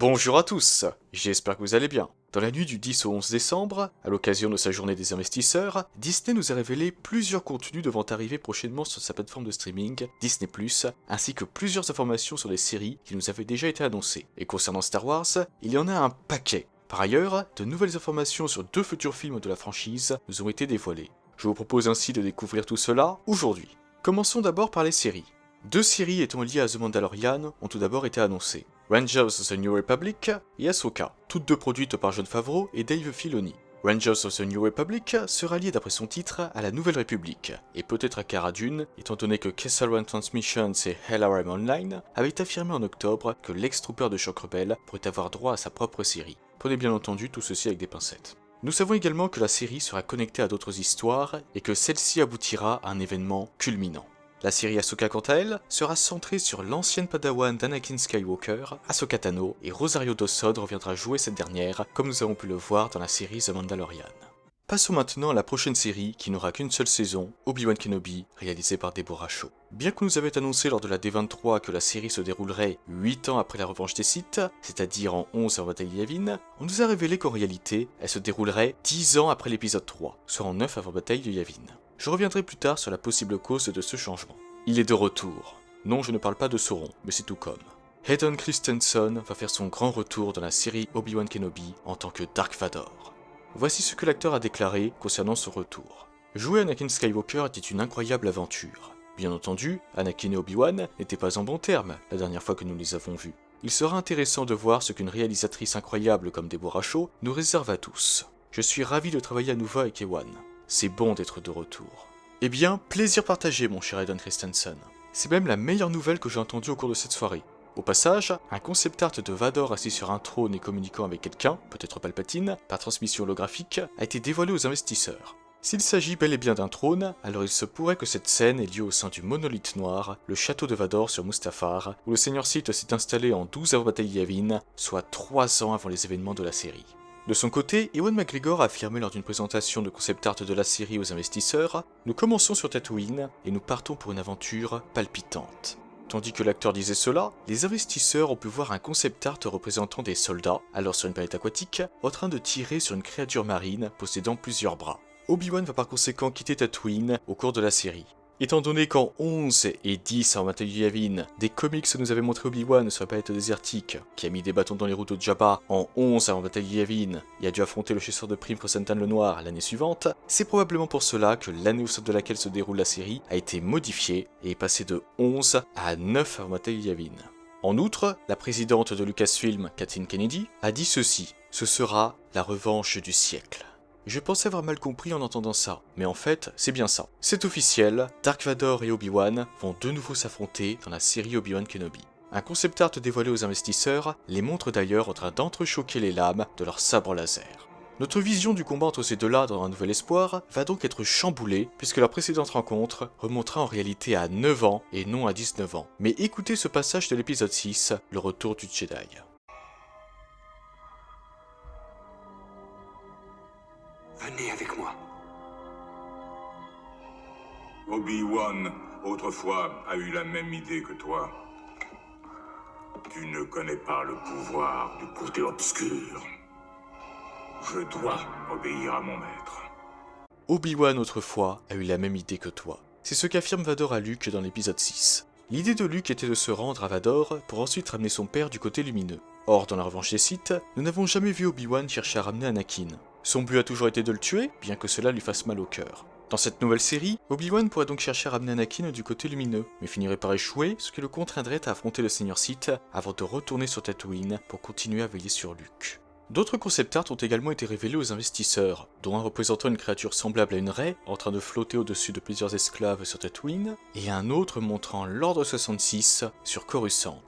Bonjour à tous, j'espère que vous allez bien. Dans la nuit du 10 au 11 décembre, à l'occasion de sa journée des investisseurs, Disney nous a révélé plusieurs contenus devant arriver prochainement sur sa plateforme de streaming, Disney+, ainsi que plusieurs informations sur les séries qui nous avaient déjà été annoncées. Et concernant Star Wars, il y en a un paquet. Par ailleurs, de nouvelles informations sur 2 futurs films de la franchise nous ont été dévoilées. Je vous propose ainsi de découvrir tout cela aujourd'hui. Commençons d'abord par les séries. 2 séries étant liées à The Mandalorian ont tout d'abord été annoncées. Rangers of the New Republic et Ahsoka, toutes 2 produites par Jon Favreau et Dave Filoni. Rangers of the New Republic sera lié d'après son titre à la Nouvelle République, et peut-être à Cara Dune, étant donné que Kessel Run Transmissions et LRM Online avaient affirmé en octobre que l'ex-trooper de Choc Rebelle pourrait avoir droit à sa propre série. Prenez bien entendu tout ceci avec des pincettes. Nous savons également que la série sera connectée à d'autres histoires et que celle-ci aboutira à un événement culminant. La série Ahsoka quant à elle sera centrée sur l'ancienne padawan d'Anakin Skywalker, Ahsoka Tano, et Rosario Dawson reviendra jouer cette dernière comme nous avons pu le voir dans la série The Mandalorian. Passons maintenant à la prochaine série qui n'aura qu'une seule saison, Obi-Wan Kenobi, réalisée par Deborah Shaw. Bien qu'on nous avait annoncé lors de la D23 que la série se déroulerait 8 ans après la revanche des Sith, c'est-à-dire en 11 avant Bataille Yavin, on nous a révélé qu'en réalité, elle se déroulerait 10 ans après l'épisode 3, soit en 9 avant Bataille de Yavin. Je reviendrai plus tard sur la possible cause de ce changement. Il est de retour. Non, je ne parle pas de Sauron, mais c'est tout comme. Hayden Christensen va faire son grand retour dans la série Obi-Wan Kenobi en tant que Dark Vador. Voici ce que l'acteur a déclaré concernant ce retour. Jouer Anakin Skywalker était une incroyable aventure. Bien entendu, Anakin et Obi-Wan n'étaient pas en bons termes la dernière fois que nous les avons vus. Il sera intéressant de voir ce qu'une réalisatrice incroyable comme Deborah Shaw nous réserve à tous. Je suis ravi de travailler à nouveau avec Ewan. C'est bon d'être de retour. Eh bien, plaisir partagé mon cher Hayden Christensen. C'est même la meilleure nouvelle que j'ai entendue au cours de cette soirée. Au passage, un concept art de Vador assis sur un trône et communiquant avec quelqu'un, peut-être Palpatine, par transmission holographique, a été dévoilé aux investisseurs. S'il s'agit bel et bien d'un trône, alors il se pourrait que cette scène ait lieu au sein du monolithe noir, le château de Vador sur Mustafar, où le Seigneur Sith s'est installé en 12 avant Bataille Yavin, soit 3 ans avant les événements de la série. De son côté, Ewan McGregor a affirmé lors d'une présentation de concept art de la série aux investisseurs « Nous commençons sur Tatooine et nous partons pour une aventure palpitante ». Tandis que l'acteur disait cela, les investisseurs ont pu voir un concept art représentant des soldats, alors sur une planète aquatique, en train de tirer sur une créature marine possédant plusieurs bras. Obi-Wan va par conséquent quitter Tatooine au cours de la série. Étant donné qu'en 11 et 10 en Bataille de Yavin, des comics nous avaient montré Obi-Wan sur la planète désertique, qui a mis des bâtons dans les roues de Jabba en 11 avant Bataille de Yavin, et a dû affronter le chasseur de primes Krrsantan le Noir l'année suivante, c'est probablement pour cela que l'année au sein de laquelle se déroule la série a été modifiée et est passée de 11 à 9 avant Bataille de Yavin. En outre, la présidente de Lucasfilm, Kathleen Kennedy, a dit ceci, ce sera la revanche du siècle. Je pensais avoir mal compris en entendant ça, mais en fait, c'est bien ça. C'est officiel, Dark Vador et Obi-Wan vont de nouveau s'affronter dans la série Obi-Wan Kenobi. Un concept art dévoilé aux investisseurs les montre d'ailleurs en train d'entrechoquer les lames de leurs sabres laser. Notre vision du combat entre ces deux-là dans Un Nouvel Espoir va donc être chamboulée puisque la précédente rencontre remontera en réalité à 9 ans et non à 19 ans. Mais écoutez ce passage de l'épisode 6, le retour du Jedi. Venez avec moi. Obi-Wan, autrefois, a eu la même idée que toi. Tu ne connais pas le pouvoir du côté obscur. Je dois obéir à mon maître. Obi-Wan autrefois a eu la même idée que toi. C'est ce qu'affirme Vador à Luke dans l'épisode 6. L'idée de Luke était de se rendre à Vador pour ensuite ramener son père du côté lumineux. Or, dans la revanche des Sith, nous n'avons jamais vu Obi-Wan chercher à ramener Anakin. Son but a toujours été de le tuer, bien que cela lui fasse mal au cœur. Dans cette nouvelle série, Obi-Wan pourrait donc chercher à ramener Anakin du côté lumineux, mais finirait par échouer, ce qui le contraindrait à affronter le Seigneur Sith avant de retourner sur Tatooine pour continuer à veiller sur Luke. D'autres concept art ont également été révélés aux investisseurs, dont un représentant une créature semblable à une raie, en train de flotter au-dessus de plusieurs esclaves sur Tatooine, et un autre montrant l'Ordre 66 sur Coruscant.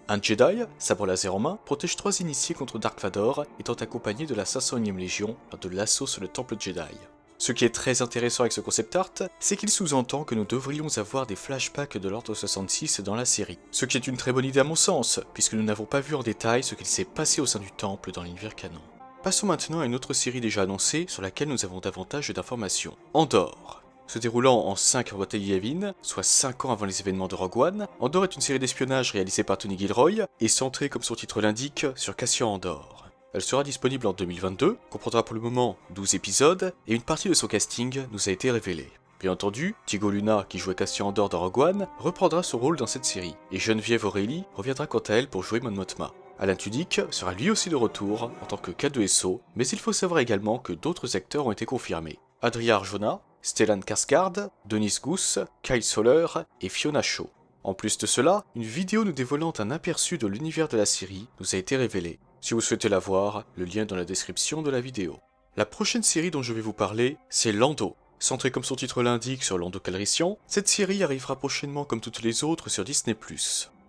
Un Jedi, sabre laser en main, protège 3 initiés contre Dark Vador, étant accompagné de la 501e Légion lors de l'assaut sur le Temple Jedi. Ce qui est très intéressant avec ce concept art, c'est qu'il sous-entend que nous devrions avoir des flashbacks de l'Ordre 66 dans la série. Ce qui est une très bonne idée à mon sens, puisque nous n'avons pas vu en détail ce qu'il s'est passé au sein du Temple dans l'univers canon. Passons maintenant à une autre série déjà annoncée, sur laquelle nous avons davantage d'informations. Andor. Se déroulant en 5 en bataille Yavin, soit 5 ans avant les événements de Rogue One, Andor est une série d'espionnage réalisée par Tony Gilroy et centrée, comme son titre l'indique, sur Cassian Andor. Elle sera disponible en 2022, comprendra pour le moment 12 épisodes, et une partie de son casting nous a été révélée. Bien entendu, Diego Luna, qui jouait Cassian Andor dans Rogue One, reprendra son rôle dans cette série, et Geneviève O'Reilly reviendra quant à elle pour jouer Mon Mothma. Alan Tudyk sera lui aussi de retour en tant que K2SO, mais il faut savoir également que d'autres acteurs ont été confirmés. Adria Arjona, Stellan Skarsgård, Denise Goose, Kyle Soller et Fiona Shaw. En plus de cela, une vidéo nous dévoilant un aperçu de l'univers de la série nous a été révélée. Si vous souhaitez la voir, le lien est dans la description de la vidéo. La prochaine série dont je vais vous parler, c'est Lando. Centrée comme son titre l'indique sur Lando Calrissian, cette série arrivera prochainement comme toutes les autres sur Disney+.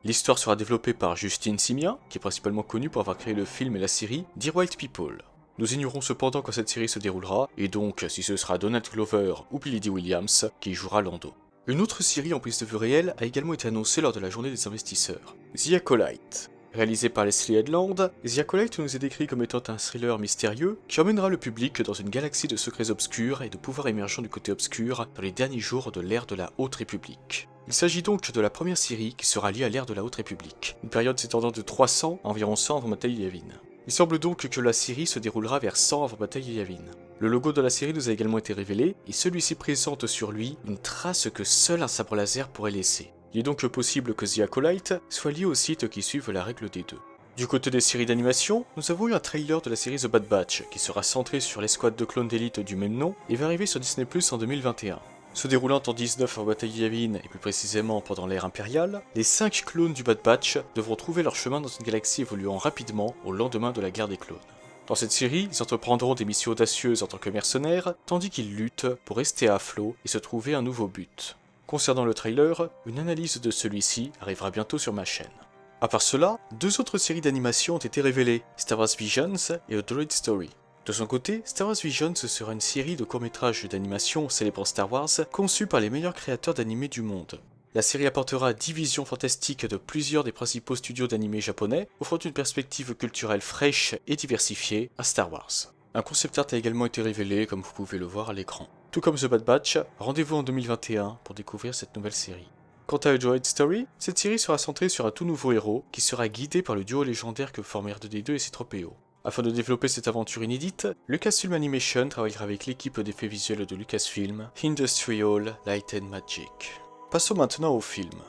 L'histoire sera développée par Justine Simien, qui est principalement connue pour avoir créé le film et la série Dear White People. Nous ignorons cependant quand cette série se déroulera, et donc si ce sera Donald Glover ou Billy Dee Williams qui jouera Lando. Une autre série en prise de vue réelle a également été annoncée lors de la journée des investisseurs, The Acolyte. Réalisé par Leslie Headland, The Acolyte nous est décrit comme étant un thriller mystérieux qui emmènera le public dans une galaxie de secrets obscurs et de pouvoirs émergents du côté obscur dans les derniers jours de l'ère de la Haute République. Il s'agit donc de la première série qui sera liée à l'ère de la Haute République, une période s'étendant de 300 à environ 100 avant bataille Yavin. Il semble donc que la série se déroulera vers 100 avant bataille Yavin. Le logo de la série nous a également été révélé, et celui-ci présente sur lui une trace que seul un sabre laser pourrait laisser. Il est donc possible que The Acolyte soit lié aux sites qui suivent la règle des deux. Du côté des séries d'animation, nous avons eu un trailer de la série The Bad Batch, qui sera centré sur l'escouade de clones d'élite du même nom, et va arriver sur Disney+ en 2021. Se déroulant en 19 en bataille Yavin, et plus précisément pendant l'ère impériale, les 5 clones du Bad Batch devront trouver leur chemin dans une galaxie évoluant rapidement au lendemain de la guerre des clones. Dans cette série, ils entreprendront des missions audacieuses en tant que mercenaires, tandis qu'ils luttent pour rester à flot et se trouver un nouveau but. Concernant le trailer, une analyse de celui-ci arrivera bientôt sur ma chaîne. À part cela, 2 autres séries d'animation ont été révélées, Star Wars Visions et A Droid Story. De son côté, Star Wars Visions sera une série de courts-métrages d'animation célébrant Star Wars conçue par les meilleurs créateurs d'animés du monde. La série apportera 10 visions fantastiques de plusieurs des principaux studios d'animés japonais, offrant une perspective culturelle fraîche et diversifiée à Star Wars. Un concept art a également été révélé, comme vous pouvez le voir à l'écran. Tout comme The Bad Batch, rendez-vous en 2021 pour découvrir cette nouvelle série. Quant à A Droid Story, cette série sera centrée sur un tout nouveau héros qui sera guidé par le duo légendaire que forment R2D2 et C-3PO. Afin de développer cette aventure inédite, Lucasfilm Animation travaillera avec l'équipe d'effets visuels de Lucasfilm, Industrial Light and Magic. Passons maintenant au film.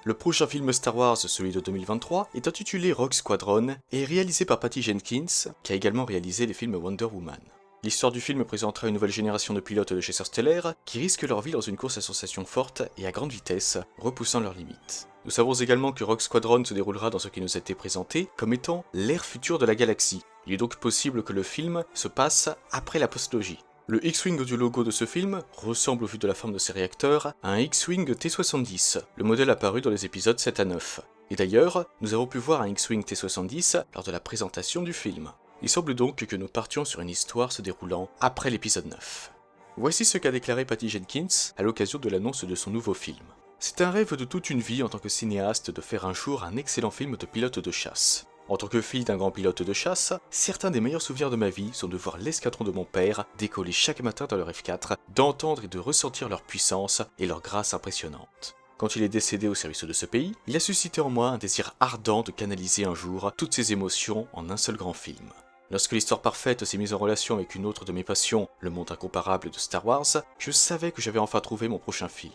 Le prochain film Star Wars, celui de 2023, est intitulé Rogue Squadron et est réalisé par Patty Jenkins, qui a également réalisé les films Wonder Woman. L'histoire du film présentera une nouvelle génération de pilotes de chasseurs stellaires qui risquent leur vie dans une course à sensations forte et à grande vitesse, repoussant leurs limites. Nous savons également que Rogue Squadron se déroulera dans ce qui nous a été présenté comme étant l'ère future de la galaxie. Il est donc possible que le film se passe après la postlogie. Le X-Wing du logo de ce film ressemble au vu de la forme de ses réacteurs à un X-Wing T-70, le modèle apparu dans les épisodes 7 à 9. Et d'ailleurs, nous avons pu voir un X-Wing T-70 lors de la présentation du film. Il semble donc que nous partions sur une histoire se déroulant après l'épisode 9. Voici ce qu'a déclaré Patty Jenkins à l'occasion de l'annonce de son nouveau film. C'est un rêve de toute une vie en tant que cinéaste de faire un jour un excellent film de pilote de chasse. En tant que fille d'un grand pilote de chasse, certains des meilleurs souvenirs de ma vie sont de voir l'escadron de mon père décoller chaque matin dans leur F4, d'entendre et de ressentir leur puissance et leur grâce impressionnante. Quand il est décédé au service de ce pays, il a suscité en moi un désir ardent de canaliser un jour toutes ces émotions en un seul grand film. Lorsque l'histoire parfaite s'est mise en relation avec une autre de mes passions, le monde incomparable de Star Wars, je savais que j'avais enfin trouvé mon prochain film.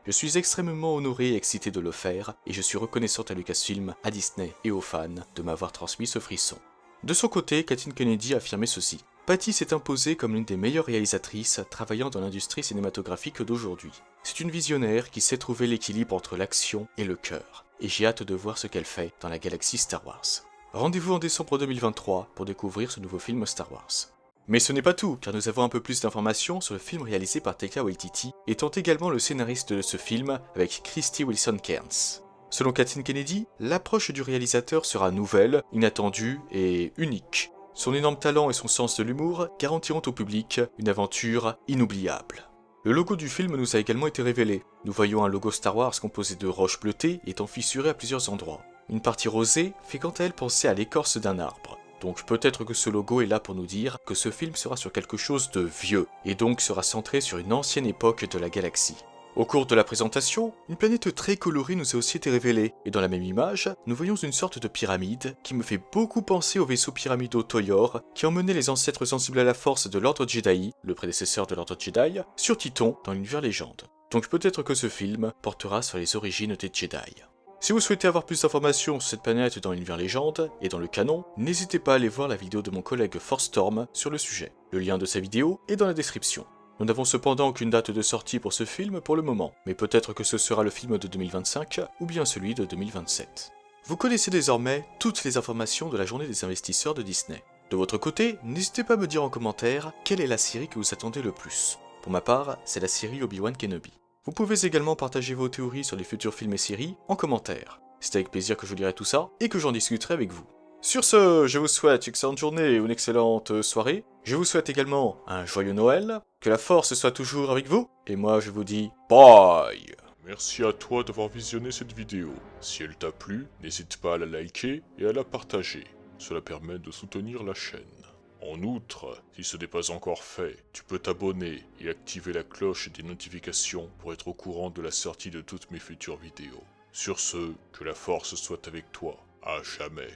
Je suis extrêmement honoré et excité de le faire, et je suis reconnaissante à Lucasfilm, à Disney et aux fans de m'avoir transmis ce frisson. De son côté, Kathleen Kennedy a affirmé ceci. Patty s'est imposée comme l'une des meilleures réalisatrices travaillant dans l'industrie cinématographique d'aujourd'hui. C'est une visionnaire qui sait trouver l'équilibre entre l'action et le cœur, et j'ai hâte de voir ce qu'elle fait dans la galaxie Star Wars. Rendez-vous en décembre 2023 pour découvrir ce nouveau film Star Wars. Mais ce n'est pas tout, car nous avons un peu plus d'informations sur le film réalisé par Taika Waititi, étant également le scénariste de ce film avec Krysty Wilson-Cairns. Selon Kathleen Kennedy, l'approche du réalisateur sera nouvelle, inattendue et unique. Son énorme talent et son sens de l'humour garantiront au public une aventure inoubliable. Le logo du film nous a également été révélé. Nous voyons un logo Star Wars composé de roches bleutées étant fissuré à plusieurs endroits. Une partie rosée fait quant à elle penser à l'écorce d'un arbre. Donc peut-être que ce logo est là pour nous dire que ce film sera sur quelque chose de vieux, et donc sera centré sur une ancienne époque de la galaxie. Au cours de la présentation, une planète très colorée nous a aussi été révélée, et dans la même image, nous voyons une sorte de pyramide qui me fait beaucoup penser au vaisseau pyramidaux Toyor qui emmenait les ancêtres sensibles à la force de l'Ordre Jedi, le prédécesseur de l'Ordre Jedi, sur Titon dans l'univers légende. Donc peut-être que ce film portera sur les origines des Jedi. Si vous souhaitez avoir plus d'informations sur cette planète dans l'univers légende et dans le canon, n'hésitez pas à aller voir la vidéo de mon collègue Forstorm sur le sujet. Le lien de sa vidéo est dans la description. Nous n'avons cependant aucune date de sortie pour ce film pour le moment, mais peut-être que ce sera le film de 2025 ou bien celui de 2027. Vous connaissez désormais toutes les informations de la journée des investisseurs de Disney. De votre côté, n'hésitez pas à me dire en commentaire quelle est la série que vous attendez le plus. Pour ma part, c'est la série Obi-Wan Kenobi. Vous pouvez également partager vos théories sur les futurs films et séries en commentaire. C'est avec plaisir que je lirai tout ça et que j'en discuterai avec vous. Sur ce, je vous souhaite une excellente journée ou une excellente soirée. Je vous souhaite également un joyeux Noël, que la force soit toujours avec vous, et moi je vous dis bye. Merci à toi d'avoir visionné cette vidéo. Si elle t'a plu, n'hésite pas à la liker et à la partager. Cela permet de soutenir la chaîne. En outre, si ce n'est pas encore fait, tu peux t'abonner et activer la cloche des notifications pour être au courant de la sortie de toutes mes futures vidéos. Sur ce, que la force soit avec toi, à jamais.